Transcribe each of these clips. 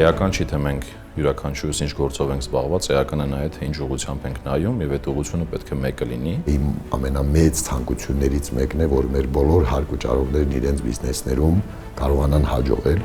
Էական չի, թե մենք յուրաքանչյուրս ինչ գործով ենք զբաղված, էական է նաև թե ինչ ուղղությամբ ենք նայում եւ այդ ուղղությունը պետք է մեկը լինի։ Իմ ամենամեծ ցանկություններից մեկն է, որ մեր բոլոր հարկվճարողներն իրենց բիզնեսներում կարողանան հաջողել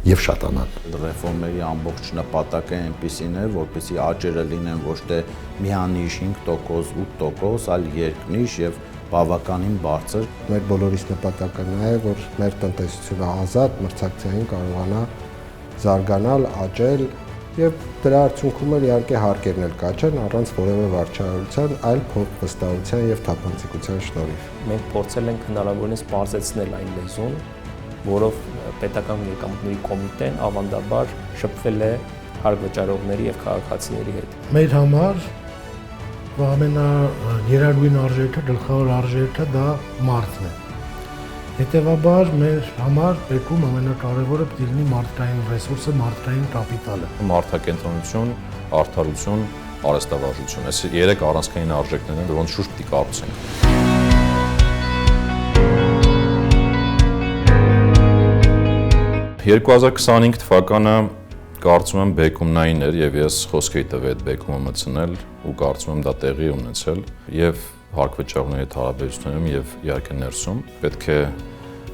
եւ շատանան։ Ռեֆորմերի ամբողջ նպատակը այնպիսին է, որպեսզի աճերը լինեն ոչ թե միանիշ 5%, 8%, այլ երկնիշ եւ բավականին բարձր։ Մեր բոլորիս նպատակը նա է, որ մեր տնտեսությունը ազատ, մրցակցային կարողանա զարգանալ, աճել եւ դրա արդյունքում էլ իհարկե հարկերն էլ կաճեն առանց որևէ վարչարարության, այլ փոխվստահության եւ թափանցիկության շնորհիվ։ Մենք փորձել ենք հնարավորինս բարձրացնել այն լեզուն, որով պետական եկամուտների կոմիտեն ավանդաբար շփվել է հարկվճարողների եւ քաղաքացիների հետ։ Մեր համար ամենաերագույն արժեքը, գլխավոր արժեքը դա մարդն է։ Հետևաբար մեր համար պետքում ամենակարևորը պետք է լինի մարդկային ռեսուրսը, մարդկային կապիտալը։ Մարդակենտրոնություն, արդարություն, արհեստավարժություն։ Այս երեք առանցքային արժեքներն են, որոնց շուրջ պետք է կառուցենք։ 2025 թվականը կարծում եմ բեկումնային էր եւ ես խոսք էի տվել այդ բեկումը մտցնել ու կարծում եմ դա տեղի ունեցել եւ հարկվճարողների հարաբերություններում եւ իհարկե ներսում պետք է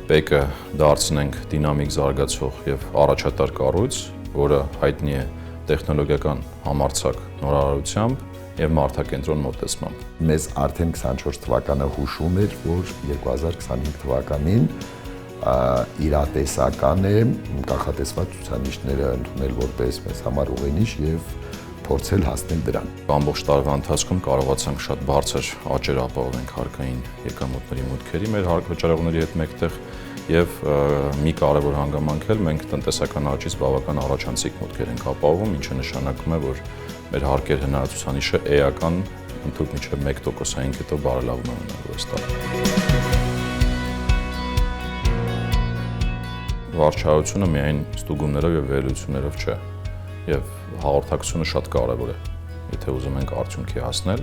բեկը դարձնենք դինամիկ զարգացող եւ առաջատար կառույց, որը հայտնի է տեխնոլոգիական համարձակ նորարարությամբ եւ մարդակենտրոն մոտեցմամբ։ Մեզ արդեն 24 թվականը հուշում էր, որ 2025 թվականին իրատեսական է կանխատեսված ցուցանիշները ընդունել որպես մեզ համար ուղենիշ եւ փորձել հասնել դրան։ Ամբողջ տարվա ընթացքում կարողացանք շատ բարձր աճեր ապահովենք հարկային եկամուտների մուտքերի մեր հարկվճարողների հետ մեկտեղ եւ մի կարևոր հանգամանք էլ մենք տնտեսական աճից բավական առաջանցիկ մուտքեր ենք ապահովում, ինչը նշանակում է, որ մեր հարկեր հնարածությունիշը էական ընդհանուր մինչեւ 1%-ային կետով բարելավում է ունենալու այս տարի։ Վարչարությունը միայն ստուգումներով եւ վերլուծություններով չէ եւ հաղորդակցությունը շատ կարեւոր է եթե ուզում ենք արդյունքի հասնել,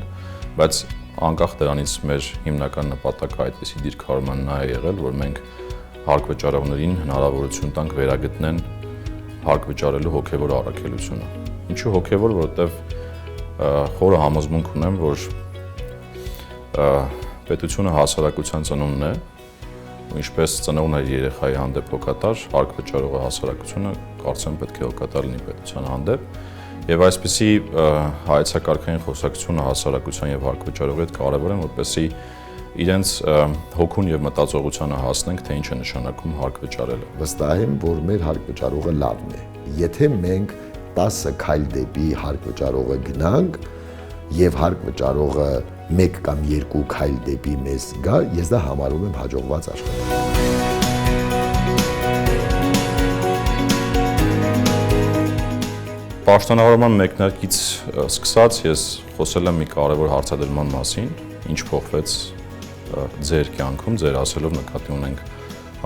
բայց անկախ դրանից մեր հիմնական նպատակը այդպիսի դիրքավորման նա է եղել, որ մենք հարկվճարողներին հնարավորություն տանք վերագտնեն հարկվճարելու հոգեվոր առաքելությունը։ Ինչու հոգեվոր, որովհետեւ խորը համոզմունք ունեմ, որ պետությունը հասարակության ծնունդն է Ինչպես ծնողն է երեխայի հանդեպ հոգատար, հարկվճարողը հասարակությունը կարծեմ պետք է հոգատար լինի պետության հանդեպ եւ այսպիսի հայեցակարգային խոսակցությունը հասարակության եւ հարկվճարողի հետ կարեւոր է, որպեսզի իրենց հոգուն եւ մտածողությանը հասնենք, թե ինչ է նշանակում հարկվճարելը։ Վստահ եմ, որ մեր հարկվճարողը լավն է։ Եթե մենք 10 քայլ դեպի հարկվճարողը գնանք եւ հարկվճարողը 1 կամ 2 քայլ դեպի մեզ գա, ես դա համարում եմ հաջողված աշխատանք։ Պաշտոնավարման մեկնարկից սկսած ես խոսել եմ մի կարևոր հարցադրման մասին, ինչ փոխվեց ձեր կյանքում, ձեր ասելով նկատի ունենք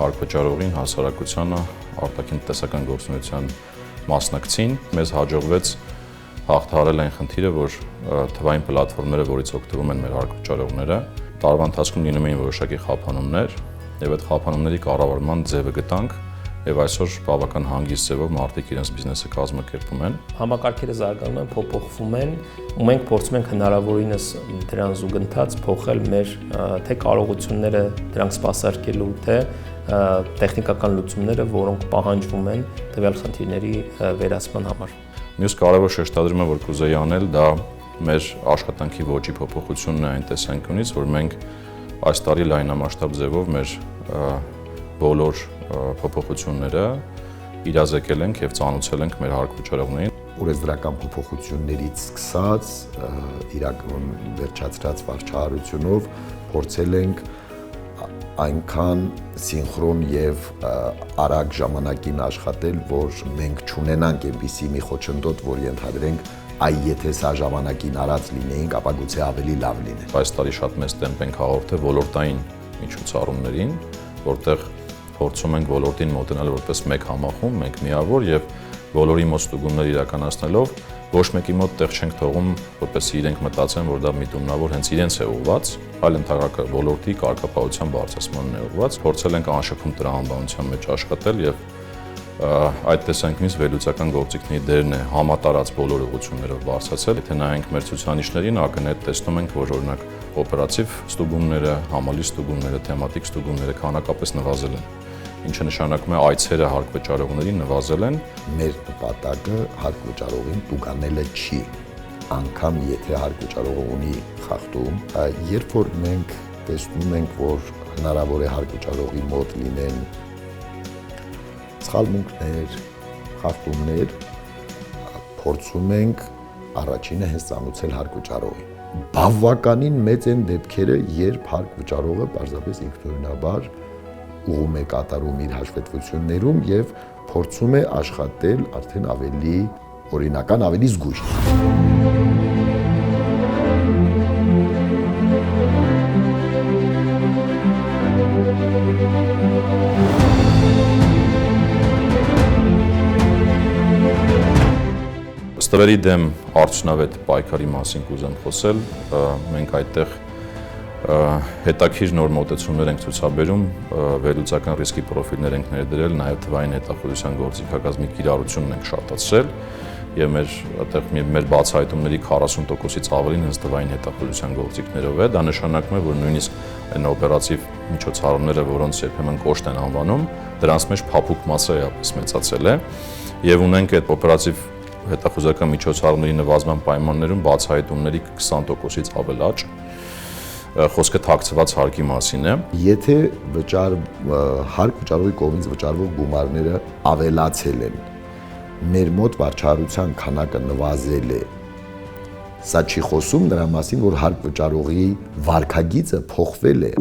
հարկվճարողին, հասարակությանը, արտաքին տնտեսական գործունեության մասնակցին, մեզ հաջողվեց հաղթահարել այն խնդիրը, որ թվային պլատֆորմները, որից օգտվում են մեր հարկվճարողները, տարվա ընթացքում լինում էին որոշակի խափանումներ, եւ այդ խափանումների կառավարման ձևը գտանք, եւ այսօր բավական հանգիստ ձևով մարդիկ իրենց բիզնեսը կազմակերպում են։ Համակարգերը զարգանում են, փոփոխվում են, ու մենք փորձում ենք հնարավորինս դրան զուգընթաց փոխել մեր թե կարողությունները դրանք սպասարկելու, թե տեխնիկական լուծումները, որոնք պահանջվում են տվյալ խնդիրների վերացման համար։ Մյուս կարևոր շեշտադրումը, որ կուզեի անել, դա մեր աշխատանքի ոճի փոփոխությունն է այն տեսանկյունից, որ մենք այս տարի լայնամասշտաբ ձևով մեր բոլոր փոփոխությունները իրազեկել ենք եւ ծանուցել ենք մեր հարկվճարողներին։ Օրենսդրական փոփոխություններից սկսած իրական վերջացրած վարչարությունով փորձել ենք այնքան սինխրոն եւ արագ ժամանակին աշխատել, որ մենք չունենանք այնպիսի մի խոչընդոտ, որ ենթադրենք այ եթե սա ժամանակին արած լինեինք, ապա գուցե ավելի լավ լիներ։ Այս տարի շատ մեծ տեմպ ենք հաղորդել ոլորտային միջոցառումներին, որտեղ փորձում ենք ոլորտին մոտենալ որպես մեկ համախումբ, մեկ միավոր եւ բոլորի մոտ ստուգումներ իրականացնելով ոչ մեկի մոտ տեղ չենք թողում, որպեսզի իրենք մտածեն, որ դա միտումնավոր հենց իրենց է ուղղված, այլ ընդհանրական ոլորտի կարգապահության բարձրացմանն է ուղղված։ Փորձել ենք անշփում տրամաբանության մեջ աշխատել եւ այդ տեսանկյունից վերլուծական գործիքների դերն է համատարած բոլոր ուղղություններով բարձրացել։ Եթե նայենք մեր ցուցանիշներին, ակնհայտ տեսնում ենք, որ օրինակ օպերատիվ ստուգումները, համալիր ստուգումները, թեմատիկ ստուգումները քանակապես նվազել են, ինչը նշանակում է այցերը հարկվճարողներին նվազել են։ Մեր նպատակը հարկվճարողին տուգանելը չի, անգամ եթե հարկվճարողը ունի խախտում, երբ որ մենք տեսնում ենք, որ հնարավոր է հարկվճարողի մոտ լինեն սխալմունքներ, խախտումներ, փորձում ենք առաջինը հենց ծանոթել հարկվճարողին։ Բավականին մեծ են դեպքերը, երբ հարկվճարողը պարզապես ինքնուրույնաբար ուղում է կատարում իր հաշվետվություններում եւ փորձում է աշխատել արդեն ավելի օրինական, ավելի զգույշ։ Ստվերի դեմ արդյունավետ պայքարի մասին կուզեմ խոսել, մենք այդտեղ հետաքրքիր նոր մոտեցումներ ենք ցուցաբերում, վերլուծական ռիսկի պրոֆիլներ ենք ներդրել, նաև թվային հետախուզության գործիքակազմի կիրառությունն ենք շատացրել եւ մեր բացահայտումների 40%-ից ավելին հենց թվային հետախուզության գործիքներով է, դա նշանակում է, որ նույնիսկ այն օպերատիվ միջոցառումները, որոնց երբեմն կոշտ են անվանում, դրանց մեջ փափուկ մասը էապես մեծացել է եւ ունենք այդ օպերատիվ հետախուզական միջոցառումների նվազման պայմաններում բացահայտումների 20%-ից ավել աճ, խոսքը թաքցված հարկի մասին է։ Եթե հարկ վճարողի կողմից վճարվող գումարները ավելացել են, մեր մոտ վարչարության քանակը նվազել է, սա չի խոսում նրա մասին, որ հարկ վճարողի վարքագիծը փոխվել է։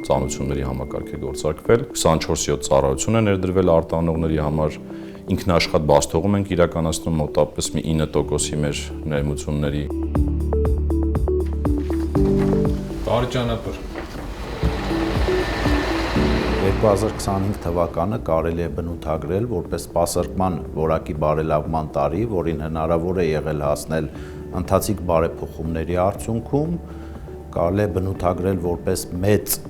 Ծանոթությունների համակարգ է գործարկվել, 24/7 ծառայություն է ներդրվել արտահանողների համար, ինքնաշխատ բացթողում ենք իրականացնում մոտավորապես մի 9%-ի մեր ներմուծումների։ Բարի ճանապարհ։ 2025 թվականը կարելի է բնութագրել որպես սպասարկման որակի բարելավման տարի, որին հնարավոր է եղել հասնել ընթացիկ բարեփոխումների արդյունքում, կարելի է բնութագրել որպես մեծ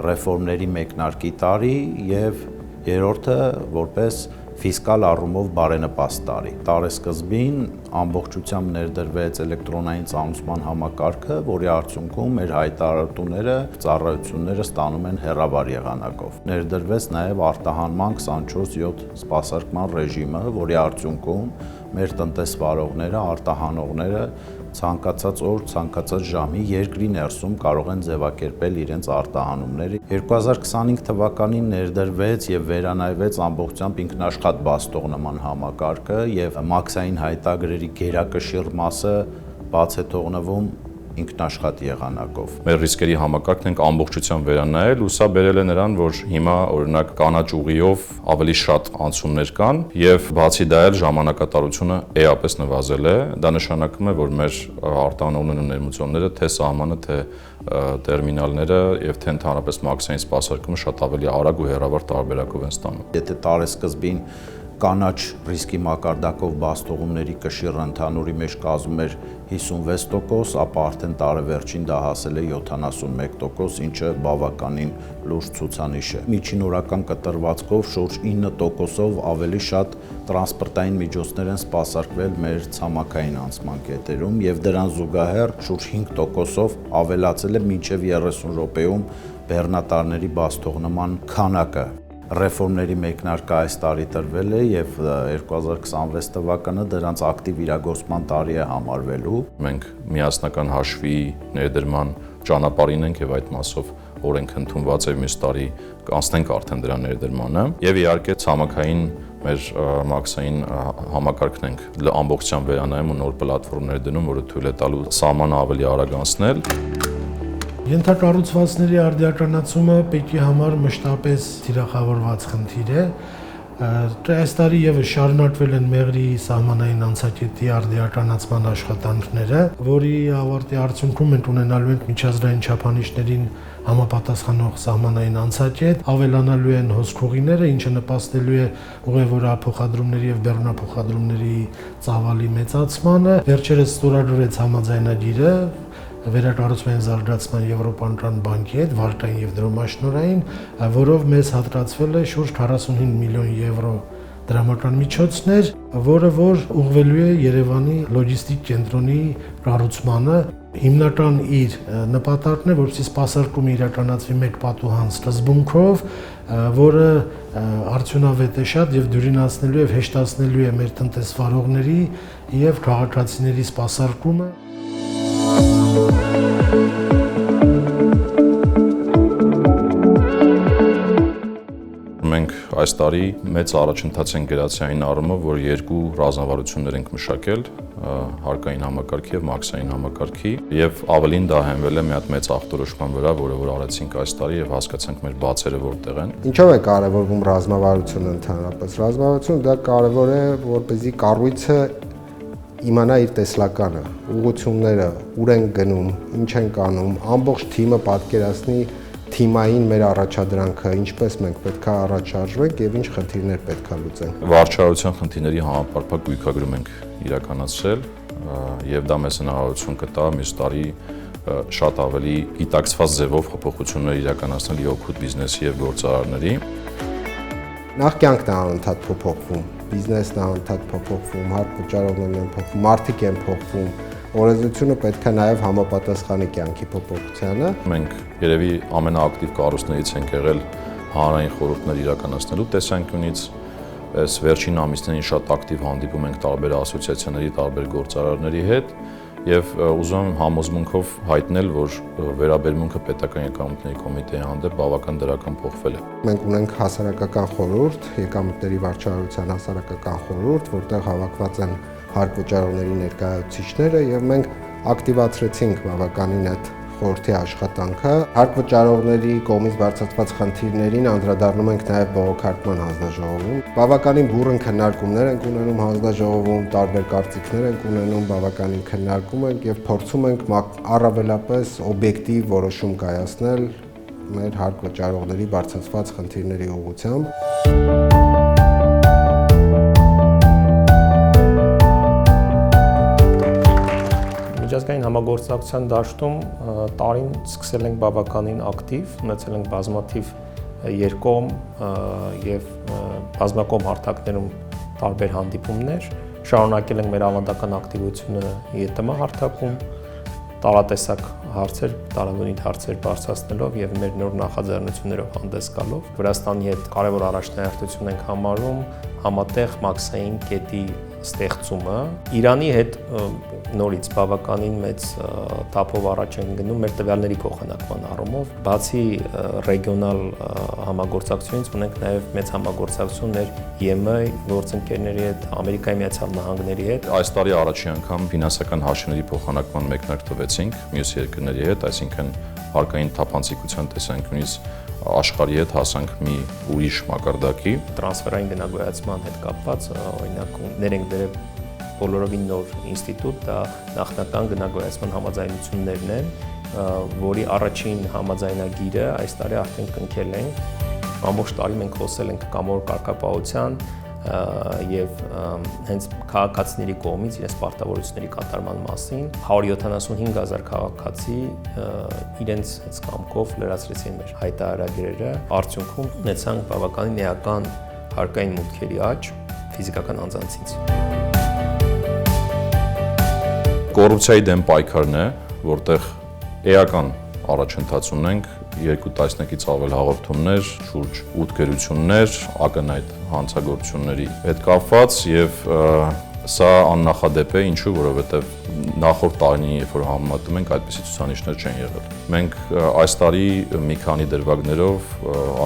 ռեֆորմների մեկնարկի տարի եւ երրորդը որպես ֆիսկալ առումով բարենպաստ տարի։ Տարեսկզբին ամբողջությամբ ներդրվեց էլեկտրոնային ծանուցման համակարգը, որի արդյունքում մեր հայտարարությունները, ծառայությունները ստանում են հեռավար եղանակով։ Ներդրվեց նաև արտահանման 24/7 սպասարկման ռեժիմը, որի արդյունքում մեր տնտեսվարողները, արտահանողները ցանկացած օր, ցանկացած ժամի երկրի ներսում կարող են ձևակերպել իրենց արտահանումները։ 2025 թվականին ներդրվեց եւ վերանայվեց ամբողջությամբ ինքնաշխատ բացթող նման համակարգը եւ մաքսային հայտագրերի գերակշիռ մասը բաց է թողնվում ինքնաշխատ եղանակով։ Մեր ռիսկերի համակարգն ենք ամբողջությամբ վերանայել ու սա բերել է նրան, որ հիմա օրինակ կանաչ ուղիով ավելի շատ անցումներ կան եւ բացի դա էլ ժամանակատարությունը էապես նվազել է։ Դա նշանակում է, որ մեր արտահանողներն ու ներմուծողները թե սահմանը, թե տերմինալները եւ թե ընդհանրապես մաքսային սպասարկումը շատ ավելի արագ ու հեռավար տարբերակով են ստանում։ Եթե տարեսկզբին կանաչ ռիսկի մակարդակով բացթողումների կշիռը ընդհանուրի մեջ կազմում էր 56%, ապա արդեն տարեվերջին դա հասել է 71%, ինչը բավականին լուրջ ցուցանիշ է։ Միջին օրական կտրվածքով շուրջ 9%-ով ավելի շատ տրանսպորտային միջոցներ են սպասարկվել մեր ցամաքային անցման կետերում եւ դրան զուգահեռ շուրջ 5%-ով ավելացել է մինչեւ 30 րոպեում բեռնատարների բացթողնման քանակը։ Ռեֆորմների մեկնարկը այս տարի տրվել է եւ 2026 թվականը դրանց ակտիվ իրագործման տարի է համարվելու։ Մենք միասնական հաշվի ներդրման ճանապարհին ենք եւ այդ մասով օրենք ընդունված է մյուս տարի կանցնենք արդեն դրա ներդրմանը եւ իհարկե ցամաքային մեր մաքսային համակարգն ենք ամբողջությամբ վերանայում ու նոր պլատֆորմներ դնում, որը թույլ է տալու սահմանը ավելի արագ անցնել։ Ենթակառուցվածքների արդիականացումը պետքի համար մշտապես թիրախավորված խնդիր է։ Այս տարի եւս շարունակվել են մեղրի սահմանային անցակետի արդիականացման աշխատանքները, որի ավարտի արդյունքում մենք ունենալու ենք միջազգային չափանիշներին համապատասխանող սահմանային անցակետ, ավելանալու են հոսքուղիները, ինչը նպաստելու է ուղևորափոխադրումների եւ բեռնափոխադրումների ծավալի մեծացմանը։ Վերջերս ստորագրվեց համաձայնագիրը վերակառուցման զարգացման Եվրոպական բանկի հետ, վարկային եւ դրամաշնորհային, որով մեզ հատկացվել է շուրջ 45 միլիոն եվրո դրամական միջոցներ, որը որ ուղղվելու է Երևանի լոգիստիկ կենտրոնի կառուցմանը։ Հիմնական իր նպատակն է, որպեսզի սպասարկումը իրականացվի մեկ պատուհան սկզբունքով, որը արդյունավետ է շատ եւ դյուրինացնելու եւ հեշտացնելու է մեր տնտեսվարողների եւ քաղաքացիների սպասարկումը։ Մենք այս տարի մեծ առաջընթաց ենք գրացի այն առումով, որ երկու ռազմավարություններ ենք մշակել, հարկային համակարգի եւ մաքսային համակարգի, եւ ավելին դա հենվել է մի հատ մեծ ախտորոշման վրա, որը որ արեցինք այս տարի եւ հասկացանք մեր բացերը որտեղ են։ Ինչով է կարևորվում ռազմավարությունը ընդհանրապես։ Ռազմավարությունը դա կարևոր է, որպեսզի կառույցը իմանա իր տեսլականը, ուղղությունները, ուր են գնում, ինչ են անում, ամբողջ թիմը պատկերացնի թիմային մեր առաջադրանքը, ինչպես մենք պետք է առաջարժվենք եւ ինչ խնդիրներ պետք է լուծենք։ Վարչարության խնդիրների համապարփակ գույքագրում ենք իրականացրել եւ դա մեզ հնարավորություն կտա մյուս տարի շատ ավելի գիտակցված ձևով փոփոխություններ իրականացնել օգուտ բիզնեսի եւ գործարարների։ Նախ կյանքն է անընդհատ փոփոխվում, բիզնեսն է անընդհատ փոփոխվում, հարկ-վճարողներն են փոխվում, մարդիկ են փոխվում, օրենսդրությունը պետք է նաև համապատասխանի կյանքի փոփոխությանը։ Մենք երևի ամենաակտիվ կառույցներից ենք եղել հանրային խորհուրդներ իրականացնելու տեսանկյունից, այս վերջին ամիսներին շատ ակտիվ հանդիպում ենք տարբեր ասոցիացիաների, տարբեր գործարարների հետ եւ ուզում եմ համոզմունքով հայտնել, որ վերաբերմունքը պետական եկամուտների կոմիտեի հանդեպ բավական դրական փոխվել է։ Մենք ունենք հասարակական խորհուրդ, եկամուտների վարչարության հասարակական խորհուրդ, որտեղ հավաքված են հարկ-վճարողների ներկայացուցիչները եւ մենք ակտիվացրեցինք բավականին այդ խորհրդի աշխատանքը։ Հարկ-վճարողների կողմից բարձրացված խնդիրներին անդրադառնում ենք նաև բողոքարկման հանձնաժողովում։ Բավականին բուռն քննարկումներ ենք ունենում հանձնաժողովում, տարբեր կարծիքներ ենք ունենում, բավականին քննարկում ենք եւ փորձում ենք առավելապես օբյեկտիվ որոշում կայացնել մեր հարկ-վճարողների բարձրացված խնդիրների ուղղությամբ։ Միջազգային համագործակցության դաշտում տարին սկսել ենք բավականին ակտիվ, ունեցել ենք բազմաթիվ երկկողմ եւ բազմակողմ հարթակներում տարբեր հանդիպումներ, շարունակել ենք մեր ավանդական ակտիվությունը ԵՏՄ հարթակում, տարատեսակ հարցեր, տարաբնույթ հարցեր բարձրացնելով եւ մեր նոր նախաձեռնություններով հանդես գալով Վրաստանի հետ կարևոր առաջնահերթություն ենք համարում համատեղ մաքսային կետի ստեղծումը։ Իրանի հետ նորից բավականին մեծ թափով առաջ են գնում մեր տվյալների փոխանակման առումով։ Բացի ռեգիոնալ համագործակցությունից ունենք նաև մեծ համագործակցություն մեր ԵՄ գործընկերների հետ, Ամերիկայի Միացյալ Նահանգների հետ։ Այս տարի առաջին անգամ ֆինանսական հաշիվների փոխանակման մեկնարկ տվեցինք մյուս երկրների հետ, այսինքն հարկային թափանցիկության տեսանկյունից աշխարհի հետ հասանք մի ուրիշ մակարդակի։ Տրանսֆերային գնագոյացման հետ կապված օրինակ ներենք դրել բոլորովին նոր ինստիտուտ, դա նախնական գնագոյացման համաձայնություններն են, որի առաջին համաձայնագիրը այս տարի արդեն կնքել ենք։ Ամբողջ տարի մենք խոսել ենք կամավոր կարգապահության եւ հենց քաղաքացիների կողմից իրենց պարտավորությունների կատարման մասին 175,000 քաղաքացի իրենց հենց կամքով լրացրեցին մեր հայտարարագրերը, արդյունքում ունեցանք բավականին էական հարկային մուտքերի աճ ֆիզիկական անձանցից։ Կոռուպցիայի դեմ պայքարն է, որտեղ էական առաջընթաց ունենք, 2 տասնյակից ավել հաղորդումներ, շուրջ 8 գերություններ, ակնհայտ հանցագործությունների հետ կապված եւ սա աննախադեպ է, ինչու, որովհետեւ նախորդ տարիներին, երբ որ համեմատում ենք, այդպիսի ցուցանիշներ չեն եղել։ Մենք այս տարի մի քանի դրվագներով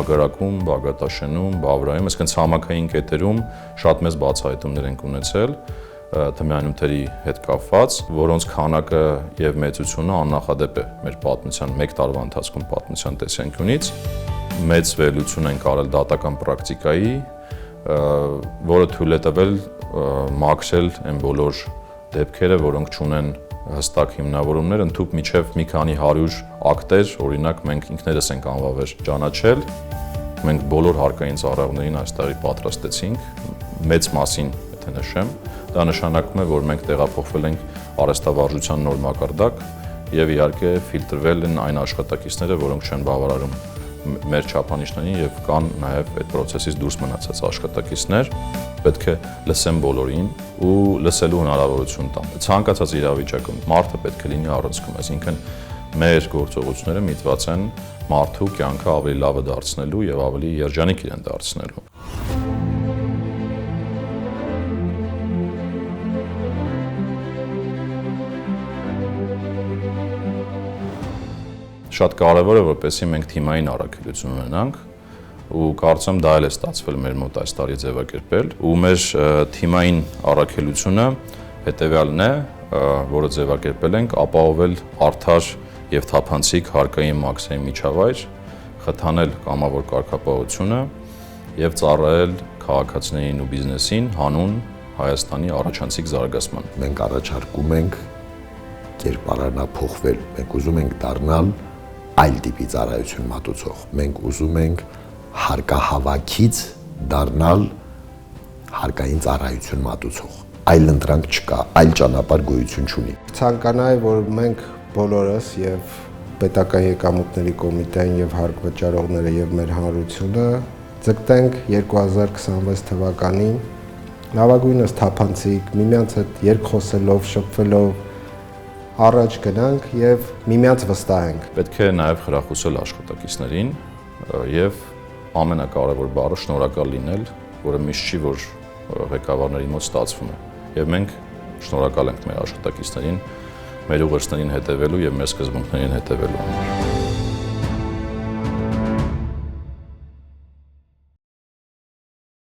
Ագարակում, Բաղդաշենում, Բավրայում, այսինքն ցամաքային կետերում շատ մեծ բացահայտումներ ենք ունեցել թմրանյութերի հետ կապված, որոնց քանակը եւ մեծությունը աննախադեպ է մեր պատմության 1 տարվա ընթացքում պատմության տեսանկյունից։ Մեծ վերլուծություն ենք արել դատական պրակտիկայի, որը թույլ է տվել մաքրել այն բոլոր դեպքերը, որոնք ունեն հստակ հիմնավորումներ, ընդհանուր միջև մի քանի 100 ակտեր, օրինակ մենք ինքներս ենք անվավեր ճանաչել։ Մենք բոլոր հարկային ծառայողներին այս տարի պատրաստեցինք, մեծ մասին, եթե նշեմ, դա նշանակում է, որ մենք տեղափոխվել ենք արհեստավարժության նոր մակարդակ եւ իհարկե ֆիլտրվել են այն աշխատակիցները, որոնք չեն բավարարում մեր չափանիշներին եւ կան նաեւ այդ process-ից դուրս մնացած աշխատակիցներ, պետք է լսեն բոլորին ու լսելու հնարավորություն տան։ Ցանկացած իրավիճակում մարդը պետք է լինի առանցքում, այսինքն մեր գործողությունները միտված են մարդու կյանքը ավելի լավը դարձնելու եւ ավելի երջանիկ իրեն դարձնելու։ Շատ կարևոր է, որպեսզի մենք թիմային առաքելություն ունենանք ու կարծեմ դա էլ է ստացվել մեր մոտ այս տարի ձևակերպել ու մեր թիմային առաքելությունը հետեւյալն է, որը ձևակերպել ենք, ապահովել արդար եւ թափանցիկ հարկային մաքսային միջավայր, խթանել կամավոր կարգապահությունը եւ ծառայել քաղաքացիներին ու բիզնեսին հանուն Հայաստանի առաջանցիկ զարգացման։ Մենք առաջարկում ենք կերպարանափոխվել, մենք ուզում ենք դառնալ այլ տիպի ծառայություն մատուցող։ Մենք ուզում ենք հարկահավաքից դառնալ հարկային ծառայություն մատուցող։ Այլ ընտրանք չկա, այլ ճանապարհ գոյություն չունի։ Ցանկանայի, որ մենք բոլորս եւ պետական եկամուտների կոմիտեն եւ հարկ վճարողները եւ մեր հանրությունը ձգտենք 2026 թվականին լավագույնս թափանցիկ, միմյանց հետ երկխոսելով, շփվելով առաջ գնանք եւ միմյանց վստահենք։ Պետք է նաեւ խրախուսել աշխատակիցներին եւ ամենակարևոր բառը շնորհակալ լինել, որը միշտ չի որ ղեկավարների մոտ ստացվում է։ Եվ մենք շնորհակալ ենք մեր աշխատակիցներին, մեր ուղերձներին հետևելու եւ մեր սկզբունքներին հետևելու համար։